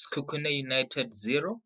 Sekhukhune United 0,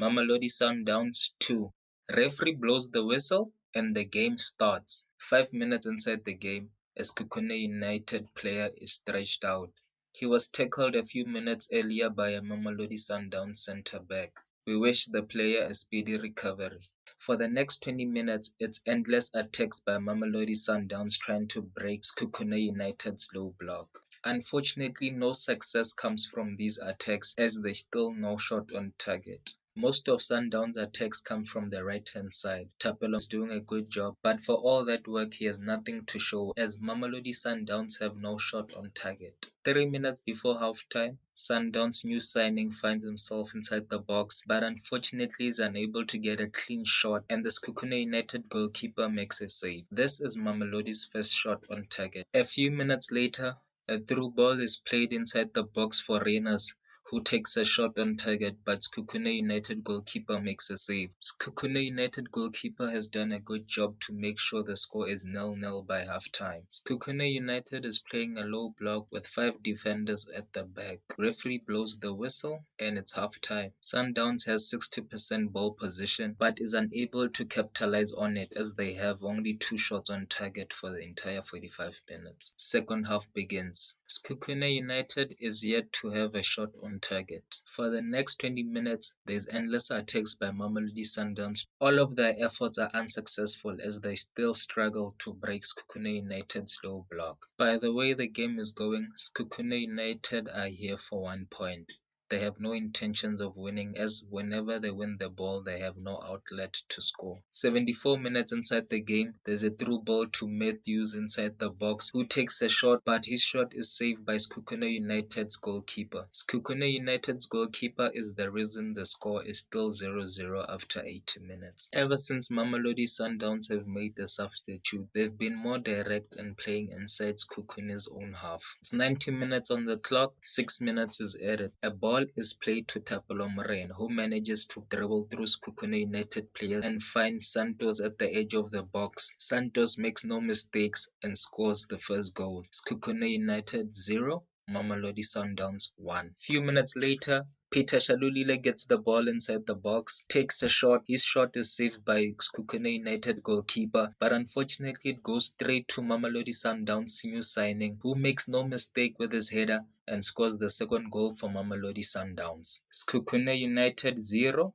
Mamelodi Sundowns 2. Referee blows the whistle and the game starts. 5 minutes inside the game, a Sekhukhune United player is stretched out. He was tackled a few minutes earlier by a Mamelodi Sundowns centre-back. We wish the player a speedy recovery. For the next 20 minutes, it's endless attacks by Mamelodi Sundowns trying to break Sekhukhune United's low block. Unfortunately, no success comes from these attacks as they still no shot on target. Most of Sundowns' attacks come from the right-hand side. Thapelo is doing a good job, but for all that work, he has nothing to show as Mamelodi Sundowns have no shot on target. 3 minutes before halftime, Sundowns' new signing finds himself inside the box, but unfortunately is unable to get a clean shot, and the Sekhukhune United goalkeeper makes a save. This is Mamelodi's first shot on target. A few minutes later, a through ball is played inside the box for Reyners, who takes a shot on target, but Sekhukhune United goalkeeper makes a save. Sekhukhune United goalkeeper has done a good job to make sure the score is 0-0 by halftime. Sekhukhune United is playing a low block with 5 defenders at the back. Referee blows the whistle and it's halftime. Sundowns has 60% ball position but is unable to capitalize on it as they have only 2 shots on target for the entire 45 minutes. Second half begins. Sekhukhune United is yet to have a shot on target. For the next 20 minutes, there's endless attacks by Mamelodi Sundowns. All of their efforts are unsuccessful as they still struggle to break Sekhukhune United's low block. By the way the game is going, Sekhukhune United are here for 1 point. They have no intentions of winning as whenever they win the ball, they have no outlet to score. 74 minutes inside the game, there's a through ball to Matthews inside the box who takes a shot, but his shot is saved by Sekhukhune United's goalkeeper. Sekhukhune United's goalkeeper is the reason the score is still 0-0 after 80 minutes. Ever since Mamelodi Sundowns have made the substitute, they've been more direct and playing inside Sekhukhune's own half. It's 90 minutes on the clock, 6 minutes is added. A ball is played to Thapelo Morena, who manages to dribble through Sekhukhune United players and finds Santos at the edge of the box. Santos makes no mistakes and scores the first goal. Sekhukhune United 0, Mamelodi Sundowns 1. Few minutes later, Peter Shalulile gets the ball inside the box, takes a shot. His shot is saved by Sekhukhune United goalkeeper, but unfortunately it goes straight to Mamelodi Sundowns' new signing, who makes no mistake with his header and scores the second goal for Mamelodi Sundowns. Sekhukhune United 0,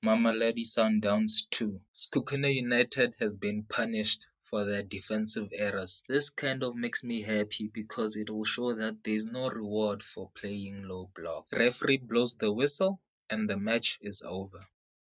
Mamelodi Sundowns 2. Sekhukhune United has been punished for their defensive errors. This kind of makes me happy because it will show that there is no reward for playing low block. Referee blows the whistle and the match is over.